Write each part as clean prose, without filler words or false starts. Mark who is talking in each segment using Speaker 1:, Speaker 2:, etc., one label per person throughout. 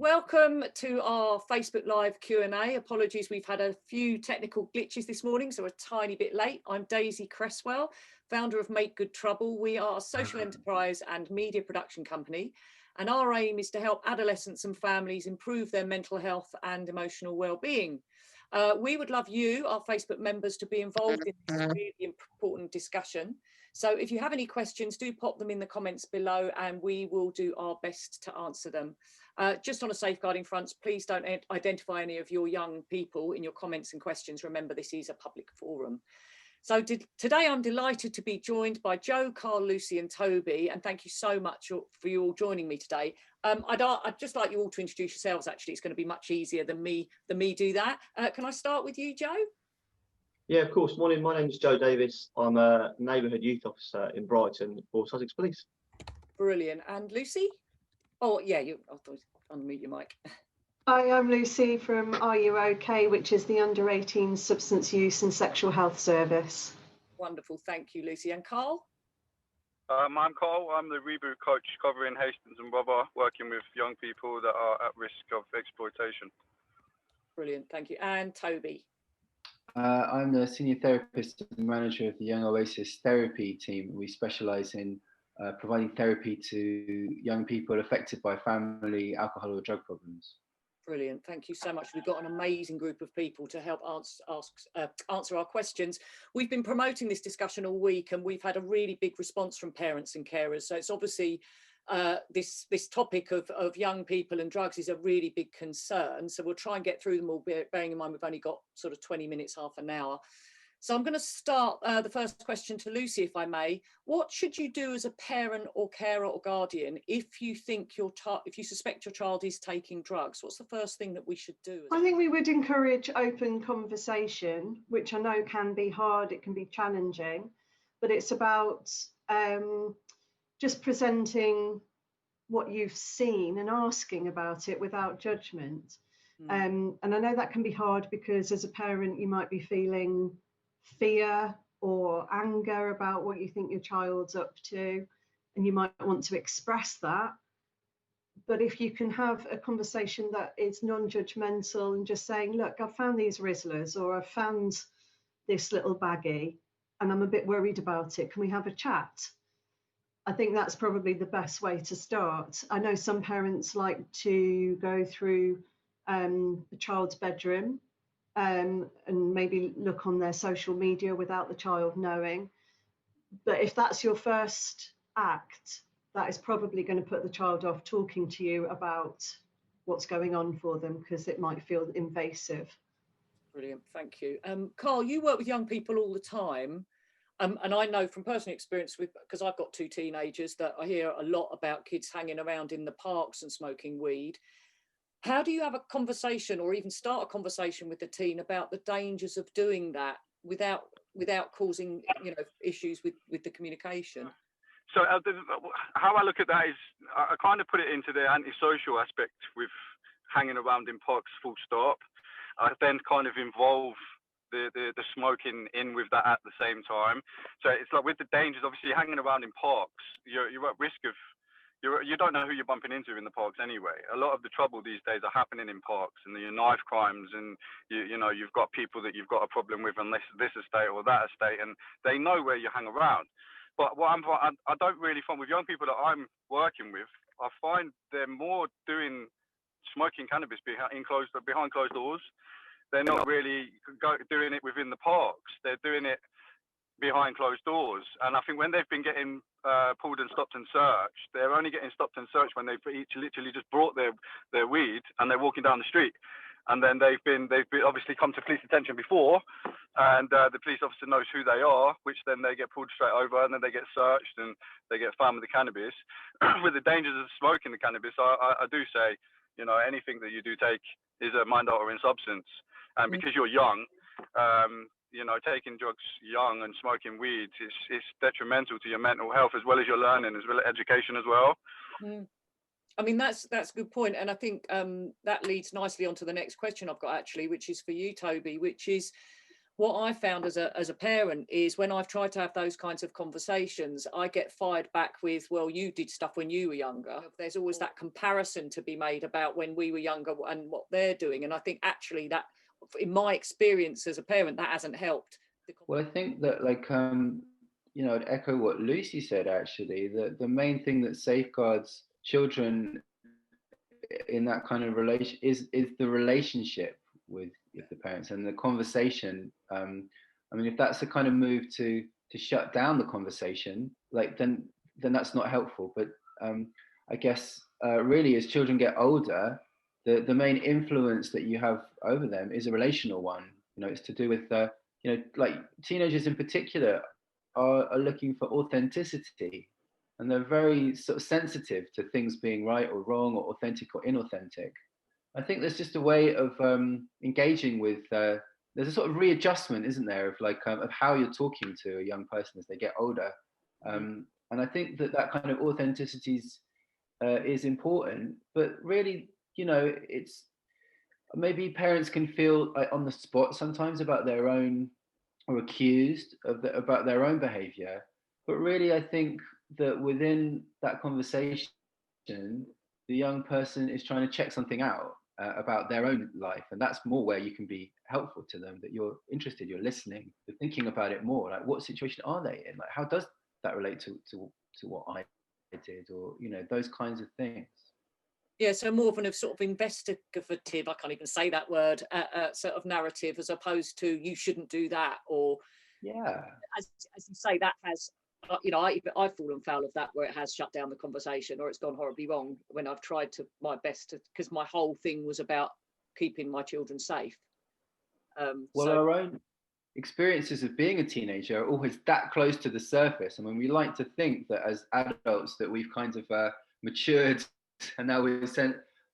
Speaker 1: Welcome to our Facebook Live Q&A. Apologies, we've had a few technical glitches this morning, so we're a tiny bit late. I'm Daisy Cresswell, founder of Make Good Trouble. We are a social enterprise and media production company, and our aim is to help adolescents and families improve their mental health and emotional well-being. We would love you, our Facebook members, to be involved in this really important discussion. So if you have any questions, do pop them in the comments below and we will do our best to answer them. Just on a safeguarding front, please don't identify any of your young people in your comments and questions. Remember, this is a public forum. So today I'm delighted to be joined by Jo, Carl, Lucy and Toby, and thank you so much for you all joining me today. I'd just like you all to introduce yourselves. Actually, it's going to be much easier than me do that. Can I start with you, Jo?
Speaker 2: Yeah, of course. Morning, my name is Jo Davis. I'm a neighbourhood youth officer in Brighton for Sussex Police.
Speaker 1: Brilliant. And Lucy? Oh, yeah, I thought unmute your mic.
Speaker 3: Hi, I'm Lucy from Are You OK, which is the under 18 substance use and sexual health service.
Speaker 1: Wonderful, thank you, Lucy. And Carl?
Speaker 4: I'm Carl. I'm the Reboot coach covering Hastings and Brother, working with young people that are at risk of exploitation.
Speaker 1: Brilliant, thank you. And Toby?
Speaker 5: I'm the senior therapist and manager of the Young Oasis therapy team. We specialise in providing therapy to young people affected by family, alcohol or drug problems.
Speaker 1: Brilliant, thank you so much. We've got an amazing group of people to help answer our questions. We've been promoting this discussion all week and we've had a really big response from parents and carers. So it's obviously this topic of young people and drugs is a really big concern. So we'll try and get through them all, bearing in mind we've only got sort of 20 minutes, half an hour. So I'm going to start the first question to Lucy, if I may. What should you do as a parent or carer or guardian if you think if you suspect your child is taking drugs? What's the first thing that we should do?
Speaker 3: I think we would encourage open conversation, which I know can be hard, it can be challenging, but it's about just presenting what you've seen and asking about it without judgment. And I know that can be hard because as a parent you might be feeling fear or anger about what you think your child's up to, and you might want to express that. But if you can have a conversation that is non-judgmental and just saying, look, I've found these Rizzlers, or I've found this little baggie and I'm a bit worried about it, can we have a chat? I think that's probably the best way to start. I know some parents like to go through the child's bedroom and maybe look on their social media without the child knowing. But if that's your first act, that is probably going to put the child off talking to you about what's going on for them because it might feel invasive.
Speaker 1: Brilliant, thank you. Carl, you work with young people all the time. And I know from personal experience, because I've got two teenagers, that I hear a lot about kids hanging around in the parks and smoking weed. How do you have a conversation or even start a conversation with the teen about the dangers of doing that without causing issues with the communication?
Speaker 4: So how I look at that is I kind of put it into the antisocial aspect with hanging around in parks full stop. I then kind of involve the smoking in with that at the same time. So it's like with the dangers, obviously hanging around in parks, you're at risk of, you don't know who you're bumping into in the parks anyway. A lot of the trouble these days are happening in parks, and the knife crimes, and you've got people that you've got a problem with on this estate or that estate, and they know where you hang around. But what I don't really find with young people that I'm working with, I find they're more smoking cannabis behind closed doors. They're not really doing it within the parks. They're doing it behind closed doors. And I think when they've been getting pulled and stopped and searched, they're only getting stopped and searched when they've each literally just brought their weed and they're walking down the street. And then they've been obviously come to police attention before, and the police officer knows who they are, which then they get pulled straight over, and then they get searched and they get found with the cannabis. With the dangers of smoking the cannabis, I do say, anything that you do take is a mind-altering substance. And because you're young, taking drugs young and smoking weed is detrimental to your mental health as well as your learning, as well as education as well.
Speaker 1: I mean, that's a good point. And I think that leads nicely on to the next question I've got, actually, which is for you, Toby, which is, what I found as a parent is when I've tried to have those kinds of conversations, I get fired back with, well, you did stuff when you were younger. There's always that comparison to be made about when we were younger and what they're doing. And I think actually that, in my experience as a parent, that hasn't helped.
Speaker 5: Well, I think that, like, you know, I'd echo what Lucy said, actually, that the main thing that safeguards children in that kind of relation is the relationship with the parents and the conversation. I mean, if that's the kind of move to shut down the conversation, like, then that's not helpful. But I guess really, as children get older, the main influence that you have over them is a relational one. You know, it's to do with you know, like teenagers in particular are looking for authenticity, and they're very sort of sensitive to things being right or wrong, or authentic or inauthentic. I think there's just a way of engaging with. There's a sort of readjustment, isn't there, of like of how you're talking to a young person as they get older, and I think that kind of authenticity is important. But really, you know, it's maybe parents can feel like on the spot sometimes about their own, or accused of about their own behavior. But really, I think that within that conversation, the young person is trying to check something out about their own life. And that's more where you can be helpful to them, that you're interested, you're listening, you're thinking about it more. Like, what situation are they in? Like, how does that relate to what I did? Or, you know, those kinds of things.
Speaker 1: Yeah, so more of an sort of investigative, I can't even say that word, sort of narrative, as opposed to you shouldn't do that, or
Speaker 5: yeah,
Speaker 1: as you say, that has, you know, I've fallen foul of that, where it has shut down the conversation, or it's gone horribly wrong when I've tried to my best to, because my whole thing was about keeping my children safe.
Speaker 5: Well,
Speaker 1: so,
Speaker 5: our own experiences of being a teenager are always that close to the surface. I mean, we like to think that as adults that we've kind of matured and now we're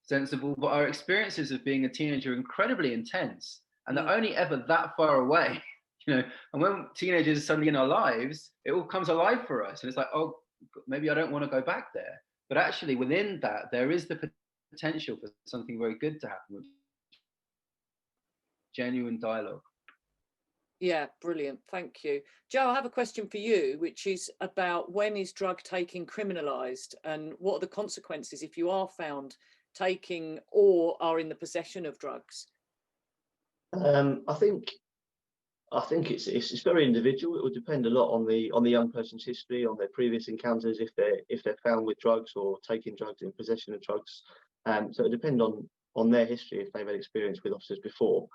Speaker 5: sensible, but our experiences of being a teenager are incredibly intense, and they're only ever that far away, you know. And when teenagers are suddenly in our lives, it all comes alive for us, and it's like, oh, maybe I don't want to go back there. But actually, within that, there is the potential for something very good to happen, with genuine dialogue.
Speaker 1: Yeah, brilliant. Thank you. Joe, I have a question for you, which is about when is drug taking criminalised, and what are the consequences if you are found taking or are in the possession of drugs?
Speaker 2: I think it's very individual. It will depend a lot on the young person's history, on their previous encounters, if they're found with drugs or taking drugs, in possession of drugs. So it depends on their history, if they've had experience with officers before.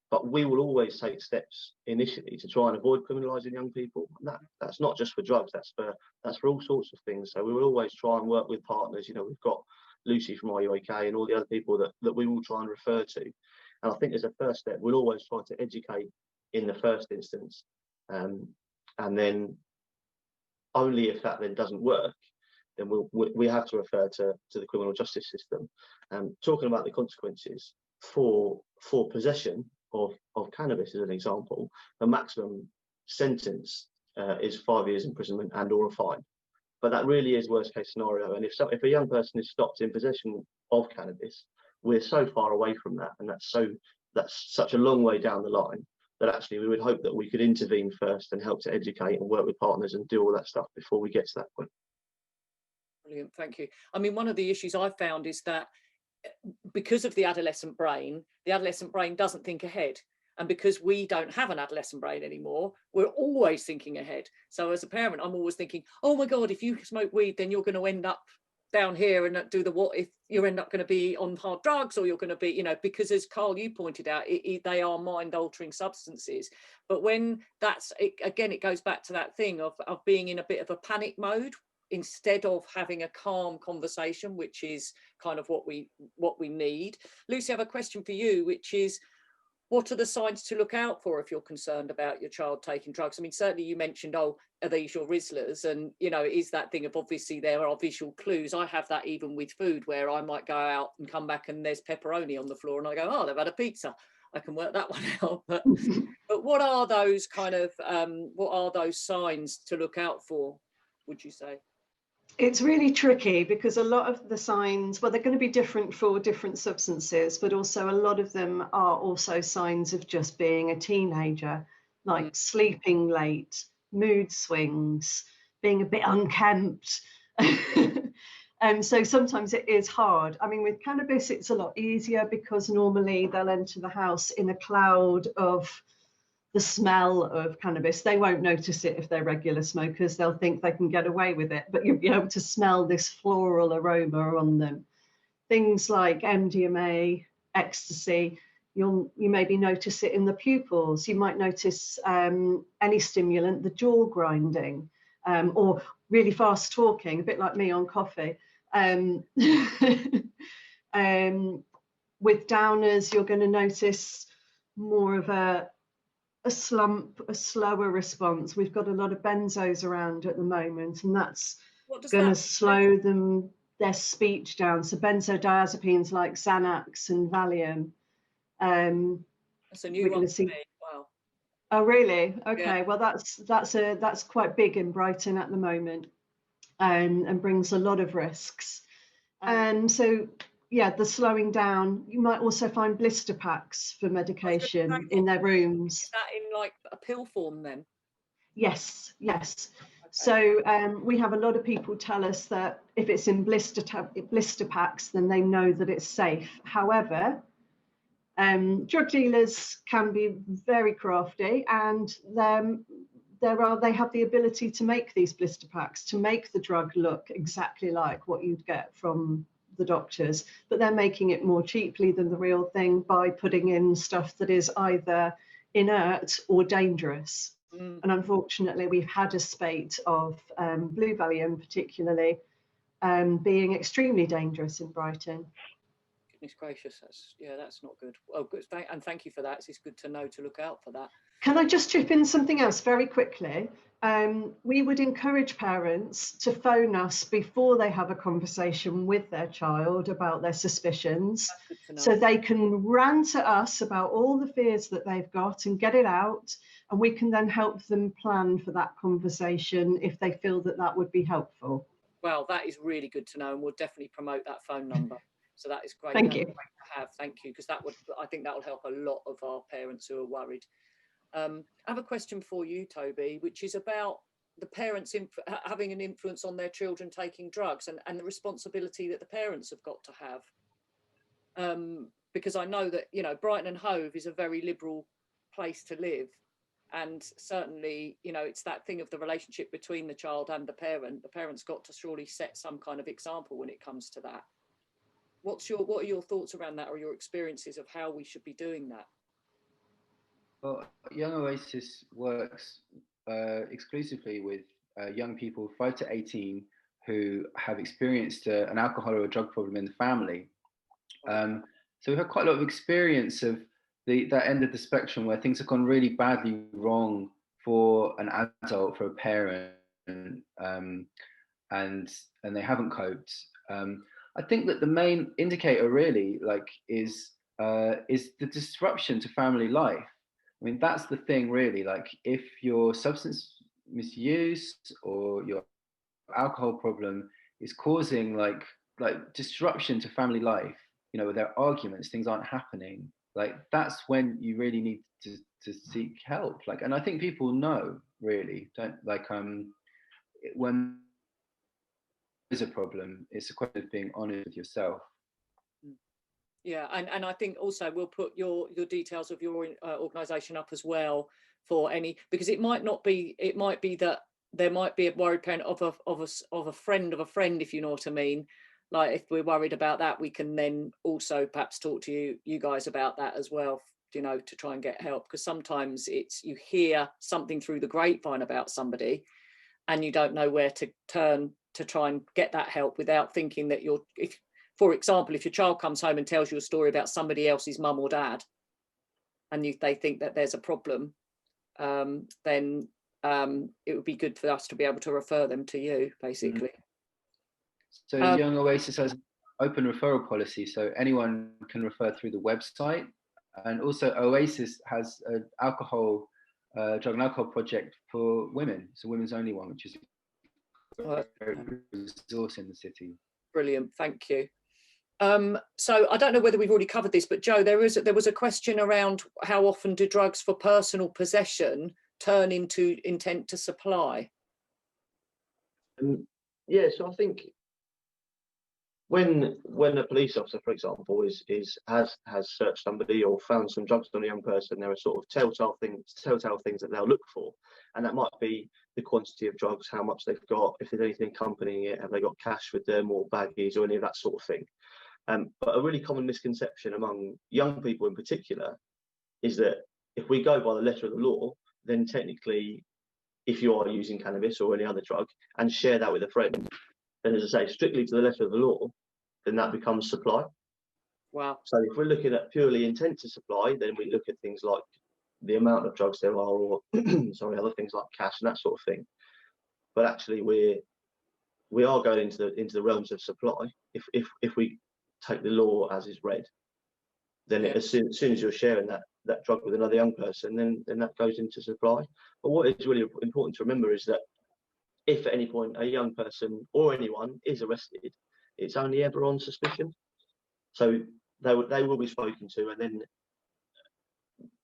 Speaker 2: But we will always take steps initially to try and avoid criminalising young people. And that's not just for drugs, that's for all sorts of things. So we will always try and work with partners. You know, we've got Lucy from RUAK and all the other people that we will try and refer to. And I think as a first step, we'll always try to educate in the first instance. And then only if that then doesn't work, then we have to refer to the criminal justice system. Talking about the consequences for possession of cannabis as an example, the maximum sentence is 5 years imprisonment and or a fine. But that really is worst case scenario. And if a young person is stopped in possession of cannabis, we're so far away from that, and that's such a long way down the line, that actually we would hope that we could intervene first and help to educate and work with partners and do all that stuff before we get to that point.
Speaker 1: Brilliant, thank you. I mean, one of the issues I've found is that because of the adolescent brain doesn't think ahead. And because we don't have an adolescent brain anymore, we're always thinking ahead. So as a parent, I'm always thinking, oh my God, if you smoke weed, then you're going to end up down here and do the what if you end up going to be on hard drugs, or you're going to be, you know, because as Carl, you pointed out, they are mind altering substances. But when that's, again, it goes back to that thing of being in a bit of a panic mode, instead of having a calm conversation, which is kind of what we need. Lucy, I have a question for you, which is, what are the signs to look out for if you're concerned about your child taking drugs? I mean, certainly you mentioned, oh, are these your Rizlas? And, you know, it is that thing of, obviously there are visual clues. I have that even with food, where I might go out and come back and there's pepperoni on the floor and I go, oh, they've had a pizza. I can work that one out. But what are those kind of, what are those signs to look out for, would you say?
Speaker 3: It's really tricky, because a lot of the signs, well, they're going to be different for different substances, but also a lot of them are also signs of just being a teenager. like sleeping late, mood swings, being a bit unkempt. And so sometimes it is hard. I mean, with cannabis, it's a lot easier because normally they'll enter the house in a cloud of the smell of cannabis. They won't notice it if they're regular smokers. They'll think they can get away with it, but you'll be able to smell this floral aroma on them. Things like MDMA, ecstasy, you maybe notice it in the pupils. You might notice any stimulant, the jaw grinding, or really fast talking, a bit like me on coffee. With downers, you're going to notice more of a slump, a slower response. We've got a lot of benzos around at the moment, and that's going to slow them, their speech down. So benzodiazepines like Xanax and Valium.
Speaker 1: That's a new one for me. Wow.
Speaker 3: Oh, really? Okay.
Speaker 1: Yeah.
Speaker 3: Well, that's quite big in Brighton at the moment, and brings a lot of risks. And so, yeah, the slowing down. You might also find blister packs for medication in their rooms.
Speaker 1: Is that in like a pill form then?
Speaker 3: Yes, yes. Okay. So we have a lot of people tell us that if it's in blister packs, then they know that it's safe. However, drug dealers can be very crafty, and they have the ability to make these blister packs, to make the drug look exactly like what you'd get from the doctors, but they're making it more cheaply than the real thing by putting in stuff that is either inert or dangerous. And unfortunately, we've had a spate of Blue Valium particularly being extremely dangerous in Brighton.
Speaker 1: Goodness gracious, that's not good. Oh, good, and thank you for that. It's good to know to look out for that.
Speaker 3: Can I just chip in something else very quickly? We would encourage parents to phone us before they have a conversation with their child about their suspicions, so they can rant at us about all the fears that they've got and get it out, and we can then help them plan for that conversation if they feel that that would be helpful.
Speaker 1: Well, that is really good to know, and we'll definitely promote that phone number. So that is great.
Speaker 3: Thank you.
Speaker 1: Great to have. Thank you, because I think that will help a lot of our parents who are worried. I have a question for you, Toby, which is about the parents having an influence on their children taking drugs, and the responsibility that the parents have got to have. Because I know that, you know, Brighton and Hove is a very liberal place to live. And certainly, you know, it's that thing of the relationship between the child and the parent. The parent's got to surely set some kind of example when it comes to that. What are your thoughts around that, or your experiences of how we should be doing that?
Speaker 5: Well, Young Oasis works exclusively with young people 5 to 18 who have experienced an alcohol or a drug problem in the family. So we've had quite a lot of experience of that end of the spectrum where things have gone really badly wrong for an adult, for a parent, and they haven't coped. I think that the main indicator really is the disruption to family life. I mean, that's the thing really. Like, if your substance misuse or your alcohol problem is causing like disruption to family life, you know, with their arguments, things aren't happening. Like, that's when you really need to seek help. Like, and I think people know really, don't like when there's a problem, it's a question of being honest with yourself.
Speaker 1: Yeah, and I think also we'll put your details of your organisation up as well for any, because it might be that there might be a worried parent of a friend of a friend, if you know what I mean. Like, if we're worried about that, we can then also perhaps talk to you guys about that as well, you know, to try and get help, because sometimes it's, you hear something through the grapevine about somebody and you don't know where to turn to try and get that help without thinking that for example, if your child comes home and tells you a story about somebody else's mum or dad, and they think that there's a problem, then it would be good for us to be able to refer them to you, basically.
Speaker 5: So Young Oasis has an open referral policy, so anyone can refer through the website. And also Oasis has an drug and alcohol project for women. It's a women's only one, which is a resource in the city.
Speaker 1: Brilliant, thank you. So I don't know whether we've already covered this, but Joe, there was a question around how often do drugs for personal possession turn into intent to supply?
Speaker 2: Yeah, so I think when a police officer, for example, has searched somebody or found some drugs on a young person, there are sort of telltale things that they'll look for, and that might be the quantity of drugs, how much they've got, if there's anything accompanying it, have they got cash with them or baggies or any of that sort of thing. But a really common misconception among young people in particular is that if we go by the letter of the law, then technically, if you are using cannabis or any other drug and share that with a friend, then, as I say, strictly to the letter of the law, then that becomes supply.
Speaker 1: Wow.
Speaker 2: So if we're looking at purely intent to supply, then we look at things like the amount of drugs there are, or sorry, other things like cash and that sort of thing. But actually, we are going into the realms of supply. If we take the law as is read, then as soon as you're sharing that drug with another young person, then that goes into supply. But what is really important to remember is that if at any point a young person or anyone is arrested, it's only ever on suspicion. So they will be spoken to, and then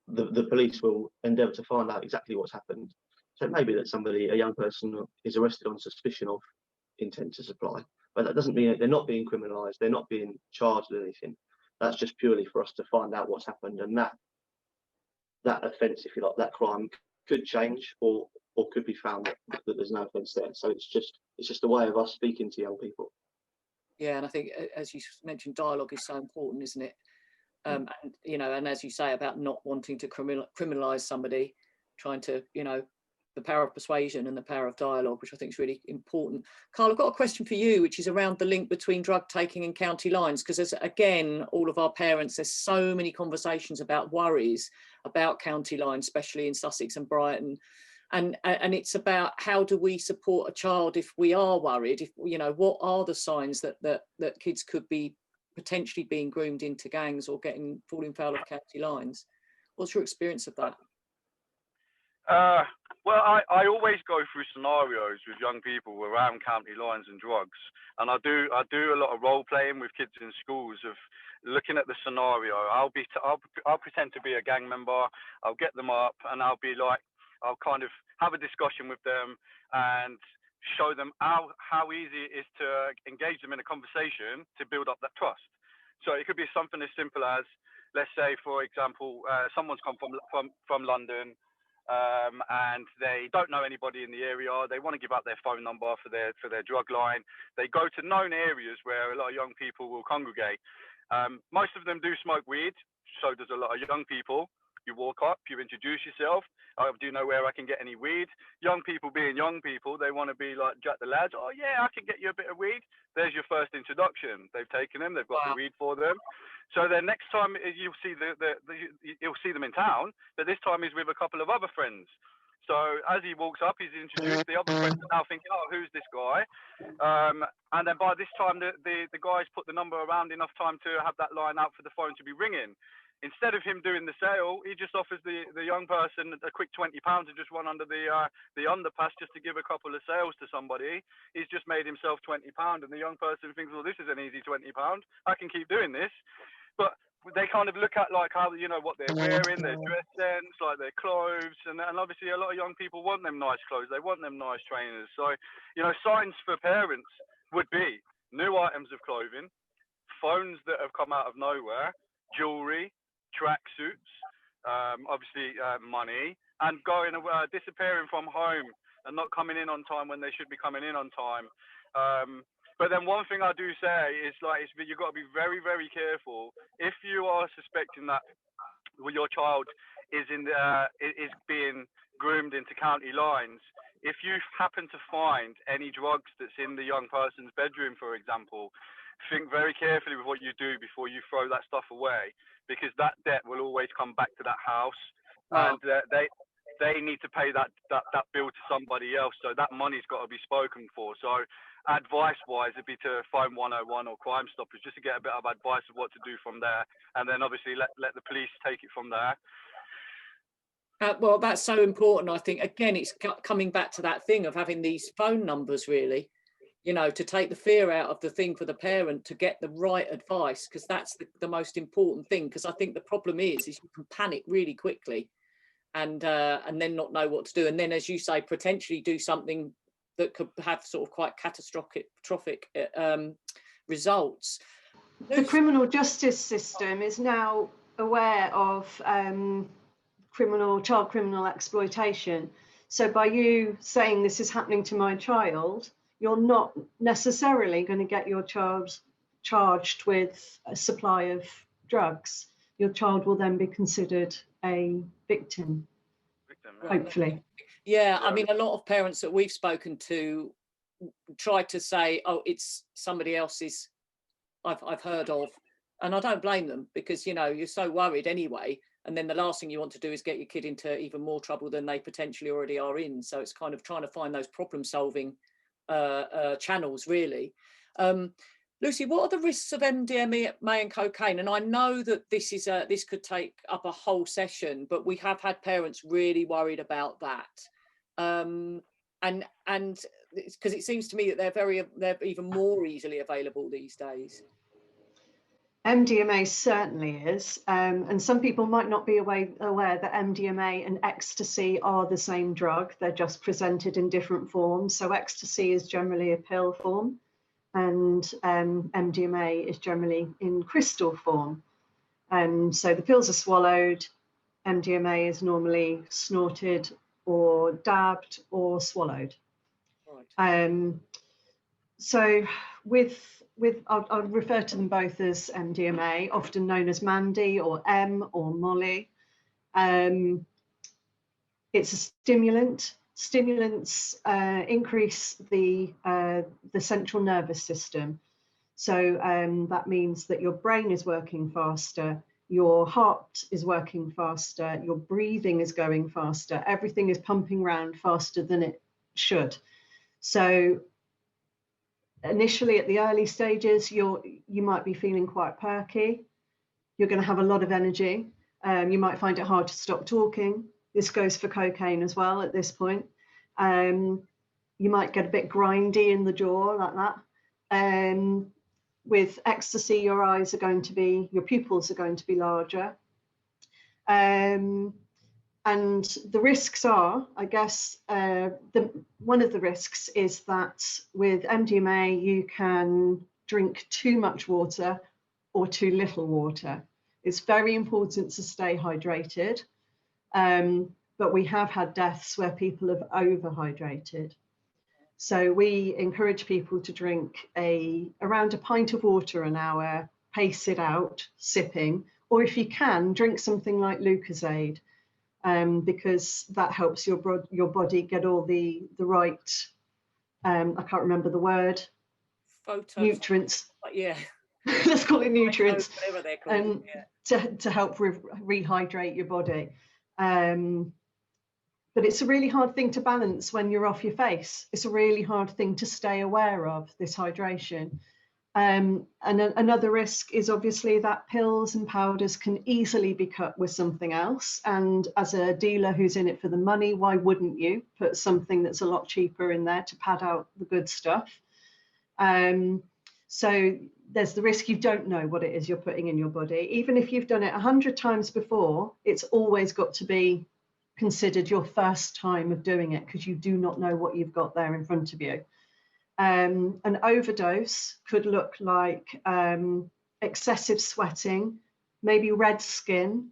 Speaker 2: the police will endeavour to find out exactly what's happened. So it may be that a young person is arrested on suspicion of intent to supply, but that doesn't mean they're not being criminalised, they're not being charged with anything. That's just purely for us to find out what's happened, and that offence, if you like, that crime could change or could be found that there's no offence there. So it's just a way of us speaking to young people.
Speaker 1: Yeah, and I think, as you mentioned, dialogue is so important, isn't it? And and as you say about not wanting to criminalise somebody, trying to, the power of persuasion and the power of dialogue, which I think is really important. Carl, I've got a question for you, which is around the link between drug taking and county lines, because as again, all of our parents, there's so many conversations about worries about county lines, especially in Sussex and Brighton. And it's about how do we support a child if we are worried, if what are the signs that kids could be potentially being groomed into gangs or falling foul of county lines. What's your experience of that?
Speaker 4: Well, I always go through scenarios with young people around county lines and drugs, and I do a lot of role playing with kids in schools of looking at the scenario. I'll pretend to be a gang member. I'll get them up, and I'll kind of have a discussion with them and show them how easy it is to engage them in a conversation to build up that trust. So it could be something as simple as, let's say, for example, someone's come from London, and they don't know anybody in the area. They want to give out their phone number for their drug line. They go to known areas where a lot of young people will congregate. Most of them do smoke weed, so does a lot of young people. You walk up, you introduce yourself. Do you know where I can get any weed? Young people being young people, they want to be like Jack the Lads. Oh yeah, I can get you a bit of weed. There's your first introduction. They've taken them. They've got the weed for them. So then next time you'll see you'll see them in town, but this time he's with a couple of other friends. So as he walks up, he's introduced. The other friends are now thinking, oh, who's this guy? And then by this time, the guy's put the number around enough time to have that line out for the phone to be ringing. Instead of him doing the sale, he just offers the young person a quick £20 to just run under the underpass just to give a couple of sales to somebody. He's just made himself £20, and the young person thinks, well, this is an easy £20. I can keep doing this. But they kind of look at like how, what they're wearing, their dress sense, like their clothes, and obviously a lot of young people want them nice clothes, they want them nice trainers. So, signs for parents would be new items of clothing, phones that have come out of nowhere, jewelry, tracksuits, obviously money, and disappearing from home and not coming in on time when they should be coming in on time. But then one thing I do say is you've got to be very, very careful if you are suspecting that your child is being groomed into county lines. If you happen to find any drugs that's in the young person's bedroom, for example, think very carefully with what you do before you throw that stuff away, because that debt will always come back to that house. Wow. And they need to pay that bill to somebody else. So that money's got to be spoken for. So advice-wise, it'd be to phone 101 or Crime Stoppers just to get a bit of advice of what to do from there. And then obviously let the police take it from there.
Speaker 1: Well, that's so important. I think, again, it's coming back to that thing of having these phone numbers, really. you know, to take the fear out of the thing for the parent to get the right advice, because that's the most important thing. Because I think the problem is you can panic really quickly and then not know what to do. And then, as you say, potentially do something that could have sort of quite catastrophic results.
Speaker 3: The criminal justice system is now aware of child criminal exploitation. So by you saying this is happening to my child, you're not necessarily going to get your child charged with a supply of drugs. Your child will then be considered a victim, hopefully.
Speaker 1: Yeah, I mean, a lot of parents that we've spoken to try to say, oh, it's somebody else's I've heard of. And I don't blame them, because, you know, you're so worried anyway. And then the last thing you want to do is get your kid into even more trouble than they potentially already are in. So it's kind of trying to find those problem solving channels, really. Lucy, what are the risks of MDMA and cocaine? And I know that this could take up a whole session, but we have had parents really worried about that. And because it seems to me that they're even more easily available these days.
Speaker 3: MDMA certainly is, and some people might not be aware that MDMA and ecstasy are the same drug. They're just presented in different forms. So ecstasy is generally a pill form, and MDMA is generally in crystal form. So the pills are swallowed. MDMA is normally snorted or dabbed or swallowed. Right. So I'll refer to them both as MDMA, often known as Mandy or M or Molly. It's a stimulant. Stimulants increase the central nervous system. So that means that your brain is working faster, your heart is working faster, your breathing is going faster, everything is pumping around faster than it should. So initially, at the early stages, you might be feeling quite perky. You're going to have a lot of energy. You might find it hard to stop talking. This goes for cocaine as well at this point. You might get a bit grindy in the jaw like that. With ecstasy, your pupils are going to be larger. And the risks are, I guess, one of the risks is that with MDMA, you can drink too much water or too little water. It's very important to stay hydrated, but we have had deaths where people have overhydrated. So we encourage people to drink around a pint of water an hour, pace it out, sipping, or if you can, drink something like Lucozade. Because that helps your body get all the right, I can't remember the word, nutrients.
Speaker 1: Yeah.
Speaker 3: Let's call it nutrients.
Speaker 1: Whatever they're called. Yeah.
Speaker 3: To help rehydrate your body. But it's a really hard thing to balance when you're off your face. It's a really hard thing to stay aware of, this hydration. And another risk is obviously that pills and powders can easily be cut with something else. And as a dealer who's in it for the money, why wouldn't you put something that's a lot cheaper in there to pad out the good stuff? So there's the risk you don't know what it is you're putting in your body. Even if you've done it 100 times before, it's always got to be considered your first time of doing it, because you do not know what you've got there in front of you. An overdose could look like excessive sweating, maybe red skin.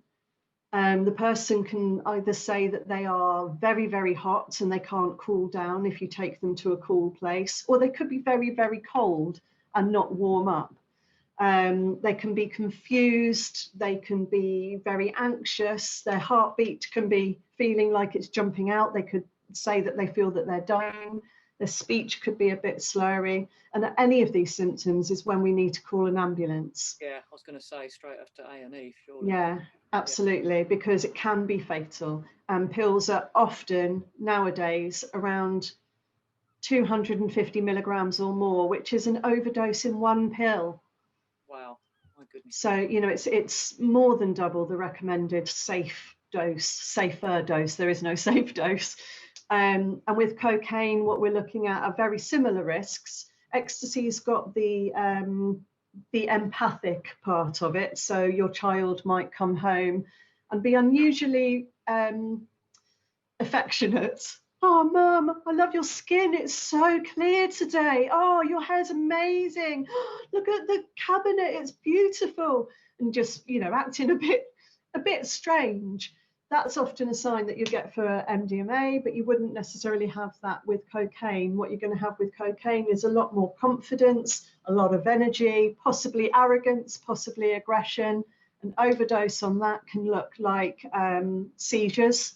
Speaker 3: The person can either say that they are very, very hot and they can't cool down if you take them to a cool place, or they could be very, very cold and not warm up. They can be confused, they can be very anxious, their heartbeat can be feeling like it's jumping out, they could say that they feel that they're dying. Their speech could be a bit slurry, and any of these symptoms is when we need to call an ambulance.
Speaker 1: Yeah, I was going to say straight after A&E, surely.
Speaker 3: Yeah, absolutely, because it can be fatal. And pills are often nowadays around 250 milligrams or more, which is an overdose in one pill.
Speaker 1: Wow, my goodness.
Speaker 3: So, you know, it's more than double the recommended safer dose. There is no safe dose. And with cocaine, what we're looking at are very similar risks, Ecstasy's got the empathic part of it. So your child might come home and be unusually affectionate. Oh, Mum, I love your skin. It's so clear today. Oh, your hair's amazing. Look at the cabinet. It's beautiful. And just, you know, acting a bit strange. That's often a sign that you get for MDMA, but you wouldn't necessarily have that with cocaine. What you're going to have with cocaine is a lot more confidence, a lot of energy, possibly arrogance, possibly aggression. An overdose on that can look like seizures.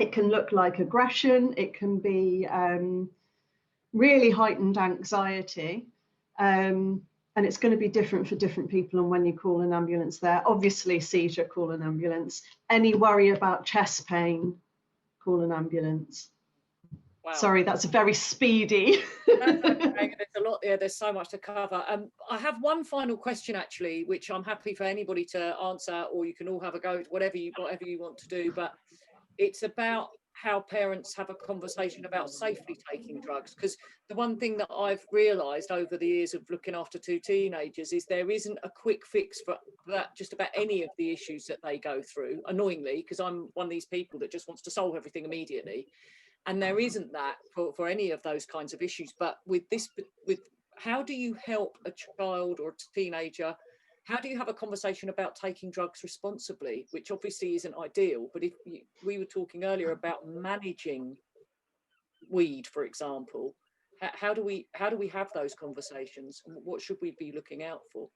Speaker 3: It can look like aggression. It can be really heightened anxiety. And it's going to be different for different people on when you call an ambulance there. Obviously, seizure, call an ambulance. Any worry about chest pain, call an ambulance.
Speaker 1: Wow.
Speaker 3: Sorry, that's a very speedy.
Speaker 1: That's okay. There's a lot there. There's so much to cover. I have one final question, actually, which I'm happy for anybody to answer, or you can all have a go at whatever you want to do. But it's about how parents have a conversation about safely taking drugs, because the one thing that I've realized over the years of looking after two teenagers is there isn't a quick fix for that, just about any of the issues that they go through, annoyingly, because I'm one of these people that just wants to solve everything immediately, and there isn't that for any of those kinds of issues. But with how do you help a child or a teenager? How do you have a conversation about taking drugs responsibly, which obviously isn't ideal, but we were talking earlier about managing weed, for example, how do we have those conversations, and what should we be looking out for?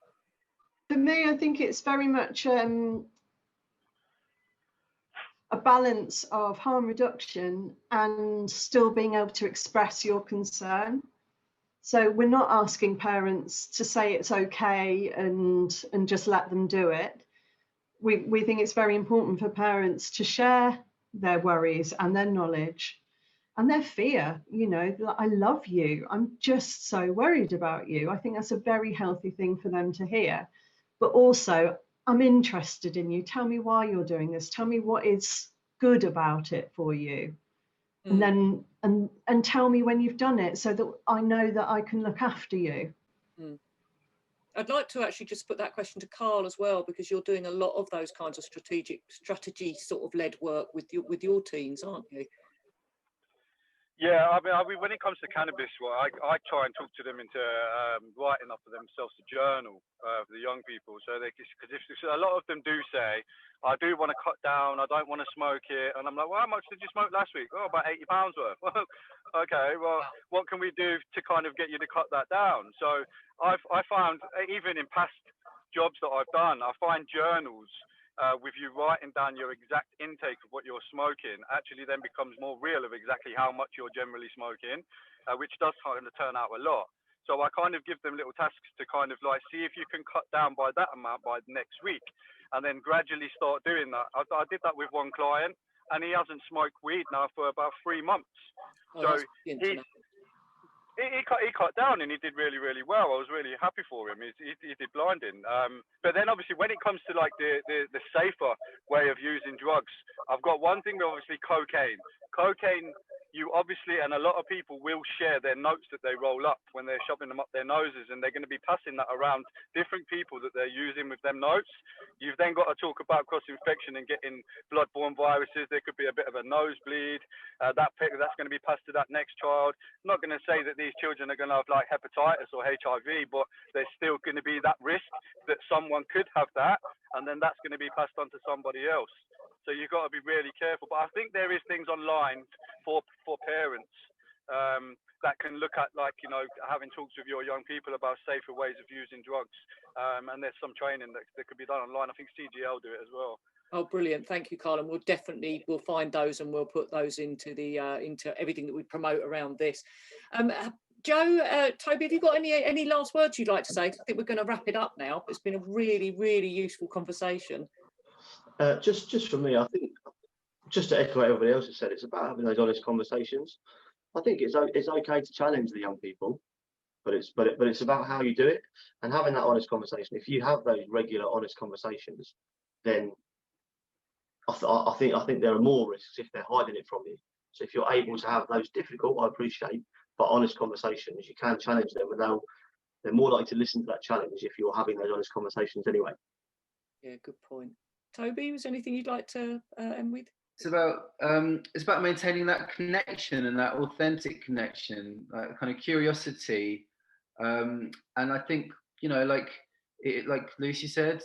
Speaker 3: For me, I think it's very much a balance of harm reduction and still being able to express your concern. So we're not asking parents to say it's okay and just let them do it. We think it's very important for parents to share their worries and their knowledge and their fear. You know, I love you. I'm just so worried about you. I think that's a very healthy thing for them to hear. But also, I'm interested in you. Tell me why you're doing this. Tell me what is good about it for you. And then and tell me when you've done it, so that I know that I can look after you.
Speaker 1: I'd like to actually just put that question to Carl as well, because you're doing a lot of those kinds of strategy sort of led work with your teens, aren't you?
Speaker 4: Yeah, I mean, when it comes to cannabis, well, I try and talk to them into writing up for themselves a journal for the young people. So because if a lot of them do say, I do want to cut down, I don't want to smoke it, and I'm like, well, how much did you smoke last week? Oh, about 80 pounds worth. Okay, well, what can we do to kind of get you to cut that down? So I found, even in past jobs that I've done, I find journals with you writing down your exact intake of what you're smoking actually then becomes more real of exactly how much you're generally smoking, which does kind of turn out a lot. So I kind of give them little tasks to kind of like see if you can cut down by that amount by next week, and then gradually start doing that. I did that with one client, and he hasn't smoked weed now for about 3 months.
Speaker 1: Oh,
Speaker 4: so he cut down, and he did really, really well. I was really happy for him. He did blinding. But then obviously when it comes to like the safer way of using drugs, I've got one thing, obviously cocaine. Cocaine, you obviously, and a lot of people will share their notes that they roll up when they're shoving them up their noses, and they're going to be passing that around different people that they're using with them notes. You've then got to talk about cross-infection and getting blood-borne viruses. There could be a bit of a nosebleed. That's going to be passed to that next child. I'm not going to say that these children are going to have like hepatitis or HIV, but there's still going to be that risk that someone could have that, and then that's going to be passed on to somebody else. So you've got to be really careful. But I think there is things online for parents that can look at, like, you know, having talks with your young people about safer ways of using drugs. And there's some training that could be done online. I think CGL do it as well.
Speaker 1: Oh, brilliant! Thank you, Carl. And we'll find those, and we'll put those into everything that we promote around this. Joe, Toby, have you got any last words you'd like to say? I think we're going to wrap it up now. It's been a really, really useful conversation.
Speaker 2: Just for me, I think, just to echo what everybody else has said, it's about having those honest conversations. I think it's okay to challenge the young people, but it's about how you do it and having that honest conversation. If you have those regular honest conversations, then I think there are more risks if they're hiding it from you. So if you're able to have those difficult, I appreciate, but honest conversations. You can challenge them, and they're more likely to listen to that challenge if you're having those honest conversations anyway.
Speaker 1: Yeah, good point. Toby, was there anything you'd like to end with?
Speaker 5: It's about maintaining that connection and that authentic connection, like kind of curiosity, and I think, you know, like Lucy said,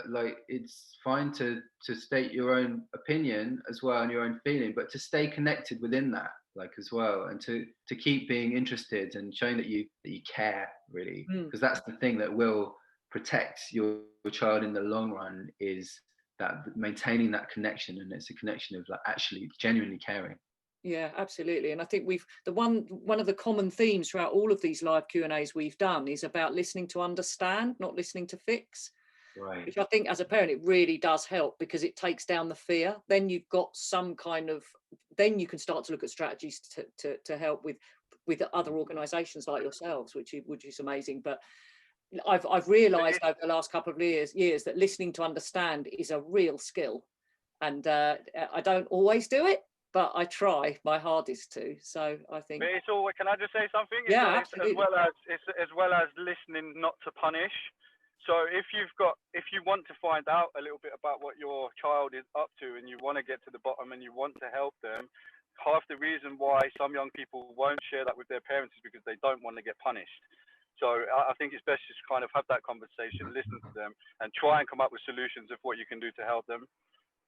Speaker 5: like it's fine to state your own opinion as well and your own feeling, but to stay connected within that, like, as well, and to keep being interested and showing that you care, really, because that's the thing that will protect your child in the long run, is that maintaining that connection. And it's a connection of like actually genuinely caring.
Speaker 1: Yeah, absolutely. And I think one of the common themes throughout all of these live Q&As we've done is about listening to understand, not listening to fix.
Speaker 5: Right.
Speaker 1: Which I think as a parent, it really does help, because it takes down the fear. Then you've got then you can start to look at strategies to help with other organisations like yourselves, which is amazing. But I've realised over the last couple of years that listening to understand is a real skill, and I don't always do it, but I try my hardest to. So I think.
Speaker 4: But it's all. Can I just say something?
Speaker 1: Yeah,
Speaker 4: absolutely. As well as listening, not to punish. So if you want to find out a little bit about what your child is up to, and you want to get to the bottom, and you want to help them, half the reason why some young people won't share that with their parents is because they don't want to get punished. So I think it's best just kind of have that conversation, listen to them, and try and come up with solutions of what you can do to help them.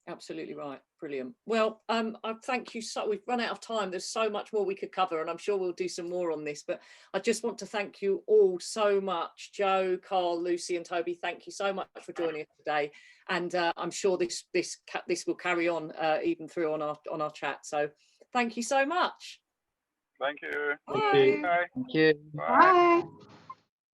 Speaker 1: Absolutely right. Brilliant. Well, I thank you. We've run out of time. There's so much more we could cover, and I'm sure we'll do some more on this, but I just want to thank you all so much. Joe, Carl, Lucy and Toby, thank you so much for joining us today. And I'm sure this will carry on even through on our chat. So thank you so much.
Speaker 4: Thank you.
Speaker 1: Bye.
Speaker 4: Bye.
Speaker 5: Thank you.
Speaker 3: Bye.